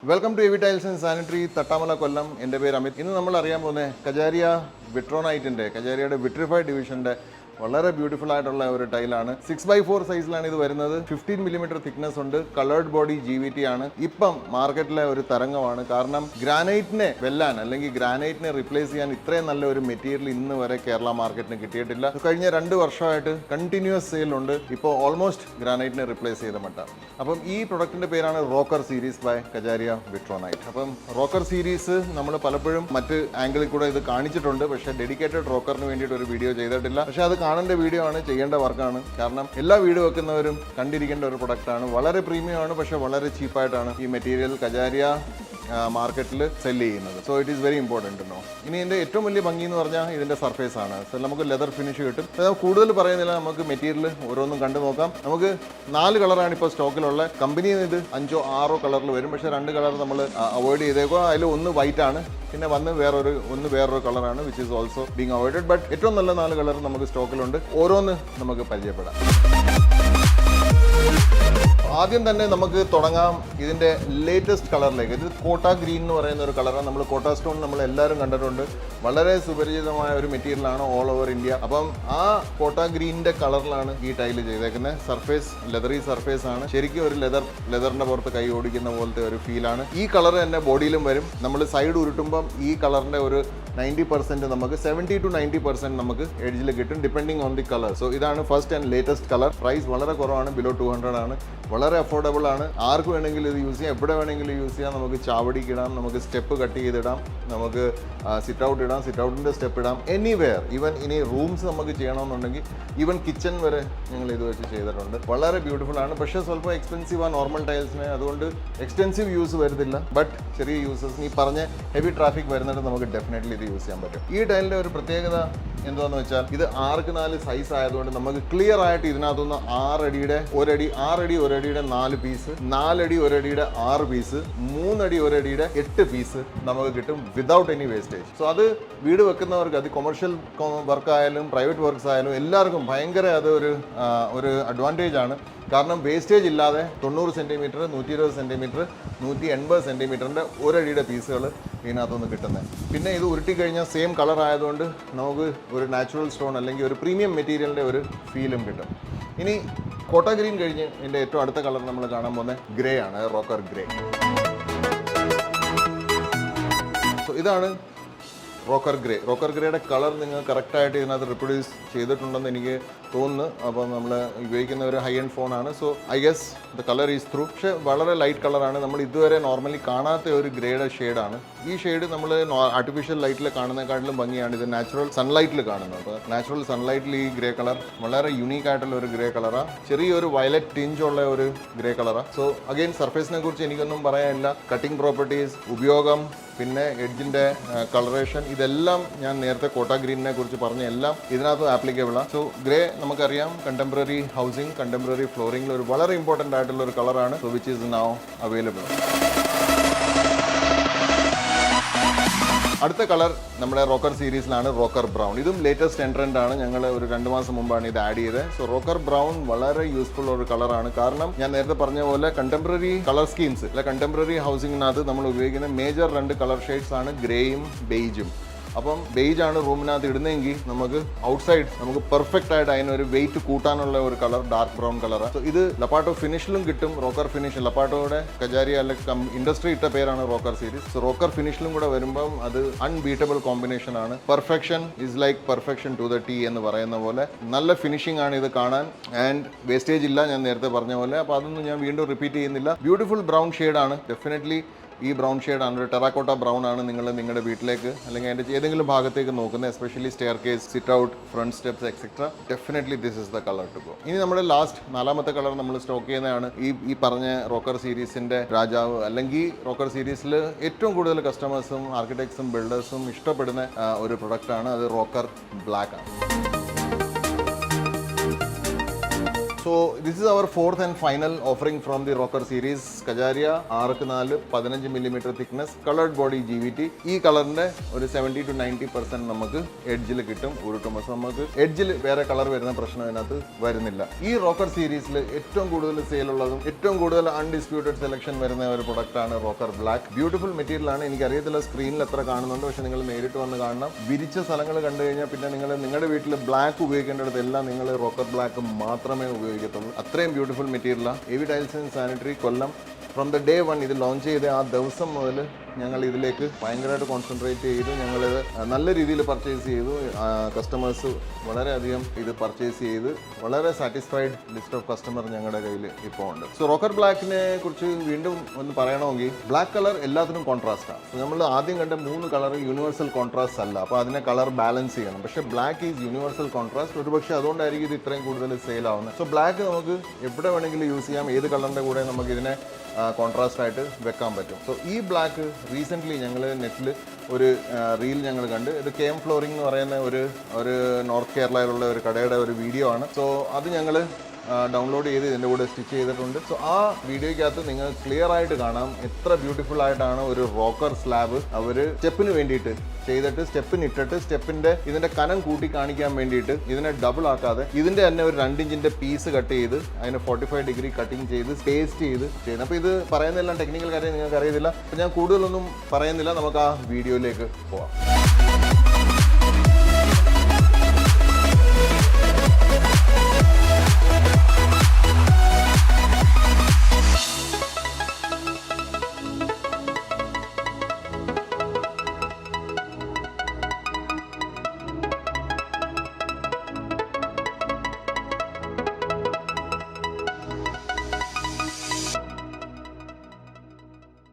Welcome to AV tiles and sanitary Thattamala Kollam. എൻ്റെ പേര് അമിത്. ഇന്ന് നമ്മൾ അറിയാൻ പോകുന്നത് കജാരിയ വിട്രോണൈറ്റിൻ്റെ കജാരിയയുടെ വിട്രിഫൈഡ് ഡിവിഷൻ്റെ വളരെ ബ്യൂട്ടിഫുൾ ആയിട്ടുള്ള ഒരു ടൈലാണ്. 6x4 സൈസിലാണ് ഇത് വരുന്നത്. 15 മില്ലിമീറ്റർ തിക്നെസ് ഉണ്ട്. കളേർഡ് ബോഡി GVT ആണ്. ഇപ്പം മാർക്കറ്റിലെ ഒരു തരംഗമാണ്. കാരണം ഗ്രാനൈറ്റിനെ വെല്ലാൻ അല്ലെങ്കിൽ ഗ്രാനൈറ്റിനെ റിപ്ലേസ് ചെയ്യാൻ ഇത്രയും നല്ല ഒരു മെറ്റീരിയൽ ഇന്ന് വരെ കേരള മാർക്കറ്റിന് കിട്ടിയിട്ടില്ല. കഴിഞ്ഞ 2 വർഷമായിട്ട് കണ്ടിന്യൂസ് സെയിലുണ്ട്. ഇപ്പോൾ ഓൾമോസ്റ്റ് ഗ്രാനൈറ്റിനെ റിപ്ലേസ് ചെയ്ത മട്ട. അപ്പം ഈ പ്രൊഡക്റ്റിന്റെ പേരാണ് റോക്കർ സീരീസ് ബൈ കജാരിയ വിട്രോണൈറ്റ്. അപ്പം റോക്കർ സീരീസ് നമ്മൾ പലപ്പോഴും മറ്റ് ആംഗിളിൽ കൂടെ ഇത് കാണിച്ചിട്ടുണ്ട്. പക്ഷേ ഡെഡിക്കേറ്റഡ് റോക്കറിന് വേണ്ടിയിട്ട് ഒരു വീഡിയോ ചെയ്തിട്ടില്ല. പക്ഷേ അത് കാണേണ്ട വീഡിയോ ആണ്, ചെയ്യേണ്ട വർക്കാണ്. കാരണം എല്ലാ വീഡിയോ വെക്കുന്നവരും കണ്ടിരിക്കേണ്ട ഒരു പ്രൊഡക്റ്റാണ്. വളരെ പ്രീമിയം ആണ്, പക്ഷേ വളരെ ചീപ്പായിട്ടാണ് ഈ മെറ്റീരിയൽ കജാരിയ മാർക്കറ്റിൽ സെല് ചെയ്യുന്നത്. So it is very important no. ഇനി ഇതിൻ്റെ ഏറ്റവും വലിയ ഭംഗി എന്ന് പറഞ്ഞാൽ ഇതിൻ്റെ സർഫേസ് ആണ്. സോ നമുക്ക് ലെതർ ഫിനിഷ് കിട്ടും. കൂടുതൽ പറയുന്നില്ല, നമുക്ക് മെറ്റീരിയൽ ഓരോന്നും കണ്ടു നോക്കാം. നമുക്ക് 4 കളറാണ് ഇപ്പോൾ സ്റ്റോക്കിലുള്ള. കമ്പനിയിൽ നിന്ന് ഇത് 5ഓ 6ഓ കളറിൽ വരും. പക്ഷേ 2 കളർ നമ്മൾ അവോയ്ഡ് ചെയ്തേക്കുക. അതിൽ ഒന്ന് വൈറ്റ് ആണ്, പിന്നെ വേറൊരു കളറാണ് which is also being avoided. But ഏറ്റവും നല്ല 4 കളർ നമുക്ക് സ്റ്റോക്കിലുണ്ട്. ഓരോന്ന് നമുക്ക് പരിചയപ്പെടാം. ആദ്യം തന്നെ നമുക്ക് തുടങ്ങാം ഇതിൻ്റെ ലേറ്റസ്റ്റ് കളറിലേക്ക്. ഇത് കോട്ട ഗ്രീൻ എന്ന് പറയുന്ന ഒരു കളറാണ്. നമ്മൾ കോട്ട സ്റ്റോൺ നമ്മൾ എല്ലാവരും കണ്ടിട്ടുണ്ട്. വളരെ സുപരിചിതമായ ഒരു മെറ്റീരിയലാണ് ഓൾ ഓവർ ഇന്ത്യ. അപ്പം ആ കോട്ട ഗ്രീനിൻ്റെ കളറിലാണ് ഈ ടൈല് ചെയ്തേക്കുന്നത്. സർഫേസ് ലെതറി സർഫേസ് ആണ്. ശരിക്കും ഒരു ലെതറിൻ്റെ പുറത്ത് കൈ ഓടിക്കുന്ന പോലത്തെ ഒരു ഫീലാണ്. ഈ കളർ തന്നെ ബോഡിയിലും വരും. നമ്മൾ സൈഡ് ഉരുട്ടുമ്പം ഈ കളറിൻ്റെ ഒരു 90% നമുക്ക് 70 to 90% നമുക്ക് എഡ്ജിൽ കിട്ടും, depending on the colour. So ഇതാണ് first and latest colour. Price വളരെ കുറവാണ്, ബിലോ 200 ആണ്. വളരെ അഫോർഡബിൾ ആണ്. ആർക്ക് വേണമെങ്കിലും ഇത് യൂസ് ചെയ്യാം, എവിടെ വേണമെങ്കിലും യൂസ് ചെയ്യാം. നമുക്ക് ചാവടിക്ക് ഇടാം, നമുക്ക് സ്റ്റെപ്പ് കട്ട് ചെയ്തിടാം, നമുക്ക് സിറ്റ് ഔട്ട് ഇടാം, സിറ്റ് ഔട്ടിൻ്റെ സ്റ്റെപ്പ് ഇടാം, എനിവെയർ. ഈവൻ ഇനി റൂംസ് നമുക്ക് ചെയ്യണമെന്നുണ്ടെങ്കിൽ ഈവൻ കിച്ചൺ വരെ ഞങ്ങൾ ഇത് വെച്ച് ചെയ്തിട്ടുണ്ട്. വളരെ ബ്യൂട്ടിഫുൾ ആണ്. പക്ഷേ സ്വല്പം എക്സ്പെൻസീവ് ആണ് നോർമൽ ടൈൽസിന്. അതുകൊണ്ട് എക്സ്റ്റെൻസീവ് യൂസ് വരുന്നില്ല. ബട്ട് ചെറിയ യൂസസിന് ഈ പറഞ്ഞ ഹെവി ട്രാഫിക് വരുന്നിട്ട് നമുക്ക് ഡെഫിനറ്റ്ലി ഇത് യൂസ് ചെയ്യാൻ പറ്റും. ഈ ടൈലിൻ്റെ ഒരു പ്രത്യേകത എന്താണെന്ന് വെച്ചാൽ ഇത് 6x4 സൈസ് ആയതുകൊണ്ട് നമുക്ക് ക്ലിയർ ആയിട്ട് ഇതിനകത്തുനിന്ന് 6 അടിയുടെ 1 അടി, 6 അടി 1 അടിയുടെ 4 പീസ്, 4 അടി 1 അടിയുടെ 6 പീസ്, 3 അടി 1 അടിയുടെ 8 പീസ് നമുക്ക് കിട്ടും വിതൗട്ട് എനി വേസ്റ്റേജ്. സോ അത് വീട് വെക്കുന്നവർക്ക്, അത് കൊമേഴ്ഷ്യൽ വർക്ക് ആയാലും പ്രൈവറ്റ് വർക്ക്സ് ആയാലും എല്ലാവർക്കും ഭയങ്കര അത് ഒരു അഡ്വാൻറ്റേജ് ആണ്. കാരണം വേസ്റ്റേജ് ഇല്ലാതെ 90 സെൻറ്റിമീറ്റർ, 120 സെൻറ്റിമീറ്റർ, 180 സെൻറ്റിമീറ്ററിൻ്റെ 1 അടിയുടെ പീസുകൾ ഇതിനകത്തുനിന്ന് കിട്ടുന്നത്. പിന്നെ ഇത് ഉരുട്ടി കഴിഞ്ഞാൽ സെയിം കളർ ആയതുകൊണ്ട് നമുക്ക് ഒരു നാച്ചുറൽ സ്റ്റോൺ അല്ലെങ്കിൽ ഒരു പ്രീമിയം മെറ്റീരിയലിൻ്റെ ഒരു ഫീലും കിട്ടും. ഇനി കോട്ട ഗ്രീൻ കഴിഞ്ഞ് ഇതിൻ്റെ ഏറ്റവും അടുത്ത കളർ നമ്മൾ കാണാൻ പോകുന്നത് ഗ്രേ ആണ്, റോക്കർ ഗ്രേ. സോ ഇതാണ് റോക്കർ ഗ്രേ. റോക്കർ ഗ്രേയുടെ കളർ നിങ്ങൾ കറക്റ്റായിട്ട് ഇതിനകത്ത് റിപ്രൊഡ്യൂസ് ചെയ്തിട്ടുണ്ടെന്ന് എനിക്ക് തോന്നുന്നു. അപ്പോൾ നമ്മൾ ഉപയോഗിക്കുന്ന ഒരു ഹൈ എൻഡ് ഫോണാണ്. So I guess the colour is through. പക്ഷേ വളരെ ലൈറ്റ് കളറാണ്. നമ്മൾ ഇതുവരെ നോർമലി കാണാത്ത ഒരു ഗ്രേയുടെ ഷെയ്ഡാണ്. ഈ ഷെയ്ഡ് നമ്മൾ ആർട്ടിഫിഷ്യൽ ലൈറ്റിൽ കാണുന്നതിനെക്കാട്ടിലും ഭംഗിയാണ് ഇത് നാച്ചുറൽ സൺലൈറ്റിൽ കാണുന്നത്. അപ്പോൾ നാച്ചുറൽ സൺലൈറ്റിൽ ഈ ഗ്രേ കളർ വളരെ യുണീക്ക് ആയിട്ടുള്ള ഒരു ഗ്രേ കളറാണ്. ചെറിയൊരു വയലറ്റ് ടിഞ്ച് ഉള്ള ഒരു ഗ്രേ കളറാണ്. സോ അഗെയിൻ സർഫേസിനെ കുറിച്ച് എനിക്കൊന്നും പറയാനില്ല. കട്ടിംഗ് പ്രോപ്പർട്ടീസ്, ഉപയോഗം, പിന്നെ എഡ്ജിൻ്റെ കളറേഷൻ, ഇതെല്ലാം ഞാൻ നേരത്തെ കോട്ട ഗ്രീനിനെ കുറിച്ച് പറഞ്ഞ എല്ലാം ഇതിനകത്ത് ആപ്ലിക്കബിളാണ്. സോ ഗ്രേ നമുക്കറിയാം കണ്ടംപററി ഹൗസിംഗ്, കണ്ടംപററി ഫ്ലോറിംഗിൽ ഒരു വളരെ ഇമ്പോർട്ടൻ്റ് ആയിട്ടുള്ള ഒരു കളറാണ്. So which is now available. അടുത്ത കളർ നമ്മുടെ റോക്കർ സീരീസിലാണ് റോക്കർ ബ്രൗൺ. ഇതും ലേറ്റസ്റ്റ് എൻട്രൻ്റ് ആണ്. ഞങ്ങൾ ഒരു 2 മാസം മുമ്പാണ് ഇത് ആഡ് ചെയ്തത്. സോ റോക്കർ ബ്രൗൺ വളരെ യൂസ്ഫുൾ ഒരു കളറാണ്. കാരണം ഞാൻ നേരത്തെ പറഞ്ഞ പോലെ കണ്ടംപററി കളർ സ്കീംസ് അല്ല, കണ്ടംപററി ഹൗസിങ്ങിനകത്ത് നമ്മൾ ഉപയോഗിക്കുന്ന മേജർ 2 കളർ ഷെയ്ഡ്സ് ആണ് ഗ്രേയും ബെയ്ജും. അപ്പം ബെയ്ജ് ആണ് റൂമിനകത്ത് ഇടുന്നതെങ്കിൽ നമുക്ക് ഔട്ട്സൈഡ് നമുക്ക് പെർഫെക്റ്റ് ആയിട്ട് അതിനൊരു വെയിറ്റ് കൂട്ടാനുള്ള ഒരു കളർ ഡാർക്ക് ബ്രൗൺ കളറാണ്. സോ ഇത് ലപ്പാട്ടോ ഫിനിഷിലും കിട്ടും. റോക്കർ ഫിനിഷ് ലപ്പാട്ടോയുടെ കജാരിയ അല്ലെങ്കിൽ ഇൻഡസ്ട്രി ഇട്ട പേരാണ് റോക്കർ സീരീസ്. സോ റോക്കർ ഫിനിഷിലും കൂടെ വരുമ്പം അത് അൺബീറ്റബിൾ കോമ്പിനേഷൻ ആണ്. Perfection is like perfection to the T എന്ന് പറയുന്ന പോലെ നല്ല ഫിനിഷിംഗ് ആണ് ഇത് കാണാൻ. ആൻഡ് വേസ്റ്റേജ് ഇല്ല, ഞാൻ നേരത്തെ പറഞ്ഞ പോലെ. അപ്പോൾ അതൊന്നും ഞാൻ വീണ്ടും റിപ്പീറ്റ് ചെയ്യുന്നില്ല. ബ്യൂട്ടിഫുൾ ബ്രൗൺ ഷെയ്ഡാണ്. ഡെഫിനറ്റ്ലി ഈ ബ്രൗൺ ഷെയ്ഡാണ്, ഒരു ടെറാക്കോട്ട ബ്രൗൺ ആണ് നിങ്ങൾ നിങ്ങളുടെ വീട്ടിലേക്ക് അല്ലെങ്കിൽ അതിൻ്റെ ഏതെങ്കിലും ഭാഗത്തേക്ക് നോക്കുന്നത്, especially staircase, sit out, front steps etcetera. Definitely this is the colour to go. ഇനി നമ്മുടെ ലാസ്റ്റ് 4ാമത്തെ കളർ നമ്മൾ സ്റ്റോക്ക് ചെയ്യുന്നതാണ് ഈ പറഞ്ഞ റോക്കർ സീരീസിൻ്റെ രാജാവ്, അല്ലെങ്കിൽ റോക്കർ സീരീസിൽ ഏറ്റവും കൂടുതൽ കസ്റ്റമേഴ്സും ആർക്കിടെക്ട്സും ബിൽഡേഴ്സും ഇഷ്ടപ്പെടുന്ന ഒരു പ്രൊഡക്റ്റാണ്. അത് റോക്കർ ബ്ലാക്ക് ആണ്. So this is our fourth and final offering from the rocker series Kajaria 6x4 15 mm thickness coloured body GVT. ഈ കളറിന്റെ ഒരു 70 to 90% നമുക്ക് എഡ്ജിൽ കിട്ടും ഉരുട്ടുമ്പോൾ. നമുക്ക് എഡ്ജിൽ വേറെ കളർ വരുന്ന പ്രശ്നം അതിനകത്ത് വരുന്നില്ല. ഈ റോക്കർ സീരീസിൽ ഏറ്റവും കൂടുതൽ സെയിൽ ഉള്ളതും ഏറ്റവും കൂടുതൽ അൺഡിസ്പ്യൂട്ടഡ് സെലക്ഷൻ വരുന്ന ഒരു പ്രൊഡക്റ്റ് ആണ് റോക്കർ ബ്ലാക്ക്. ബ്യൂട്ടിഫുൾ മെറ്റീരിയൽ ആണ്. എനിക്കറിയത്തില്ല സ്ക്രീനിൽ എത്ര കാണുന്നുണ്ട്, പക്ഷെ നിങ്ങൾ നേരിട്ട് വന്ന് കാണണം. വിരിച്ച സ്ഥലങ്ങൾ കണ്ടു കഴിഞ്ഞാൽ പിന്നെ നിങ്ങൾ നിങ്ങളുടെ വീട്ടിൽ ബ്ലാക്ക് ഉപയോഗിക്കേണ്ടതെല്ലാം നിങ്ങൾ റോക്കർ ബ്ലാക്ക് മാത്രമേ ഉപയോഗിക്കത്തുള്ളൂ. അത്രയും ബ്യൂട്ടിഫുൾ മെറ്റീരിയലാണ്. AV tiles and sanitary Kollam from the day one ഇത് ലോഞ്ച് ചെയ്ത ആ ദിവസം മുതൽ ഞങ്ങൾ ഇതിലേക്ക് ഭയങ്കരമായിട്ട് കോൺസെൻട്രേറ്റ് ചെയ്തു. ഞങ്ങളിത് നല്ല രീതിയിൽ പർച്ചേസ് ചെയ്തു. കസ്റ്റമേഴ്സ് വളരെയധികം ഇത് പർച്ചേസ് ചെയ്ത് വളരെ സാറ്റിസ്ഫൈഡ് ലിസ്റ്റ് ഓഫ് കസ്റ്റമർ ഞങ്ങളുടെ കയ്യിൽ ഇപ്പോൾ ഉണ്ട്. സോ റോക്കർ ബ്ലാക്കിനെ കുറിച്ച് വീണ്ടും ഒന്ന് പറയണമെങ്കിൽ ബ്ലാക്ക് കളർ എല്ലാത്തിനും കോൺട്രാസ്റ്റാണ്. നമ്മൾ ആദ്യം കണ്ട 3 കളർ യൂണിവേഴ്സൽ കോൺട്രാസ്റ്റ് അല്ല, അപ്പോൾ അതിനെ കളർ ബാലൻസ് ചെയ്യണം. പക്ഷേ ബ്ലാക്ക് ഈസ് യൂണിവേഴ്സൽ കോൺട്രാസ്റ്റ്. ഒരുപക്ഷെ അതുകൊണ്ടായിരിക്കും ഇത് ഇത്രയും കൂടുതൽ സെയിൽ ആവുന്നത്. സോ ബ്ലാക്ക് നമുക്ക് എവിടെ വേണമെങ്കിലും യൂസ് ചെയ്യാം. ഏത് കളറിൻ്റെ കൂടെ നമുക്ക് ഇതിനെ കോൺട്രാസ്റ്റ് ആയിട്ട് വെക്കാൻ പറ്റും. സോ ഈ ബ്ലാക്ക് റീസെൻ്റ്ലി ഞങ്ങൾ നെറ്റിൽ ഒരു റീൽ ഞങ്ങൾ കണ്ട്. ഇത് KM ഫ്ലോറിംഗ് എന്ന് പറയുന്ന ഒരു നോർത്ത് കേരളയിലുള്ള ഒരു കടയുടെ ഒരു വീഡിയോ ആണ്. സോ അത് ഞങ്ങൾ ഡൗൺലോഡ് ചെയ്ത് ഇതിൻ്റെ കൂടെ സ്റ്റിച്ച് ചെയ്തിട്ടുണ്ട്. സോ ആ വീഡിയോയ്ക്കകത്ത് നിങ്ങൾ ക്ലിയർ ആയിട്ട് കാണാം എത്ര ബ്യൂട്ടിഫുൾ ആയിട്ടാണ് ഒരു റോക്കർ സ്ലാബ് അവർ സ്റ്റെപ്പിന് വേണ്ടിയിട്ട് ചെയ്തിട്ട് സ്റ്റെപ്പിന് ഇട്ടിട്ട് സ്റ്റെപ്പിൻ്റെ ഇതിൻ്റെ കനം കൂട്ടി കാണിക്കാൻ വേണ്ടിയിട്ട് ഇതിനെ ഡബിൾ ആക്കാതെ ഇതിൻ്റെ തന്നെ ഒരു 2 ഇഞ്ചിൻ്റെ പീസ് കട്ട് ചെയ്ത് അതിന് 45 ഡിഗ്രി കട്ടിങ് ചെയ്ത് പേസ്റ്റ് ചെയ്ത് ചെയ്യുന്നത്. അപ്പോൾ ഇത് പറയുന്നതെല്ലാം ടെക്നിക്കൽ കാര്യം നിങ്ങൾക്ക് അറിയത്തില്ല. അപ്പോൾ ഞാൻ കൂടുതലൊന്നും പറയുന്നില്ല, നമുക്ക് ആ വീഡിയോയിലേക്ക് പോവാം.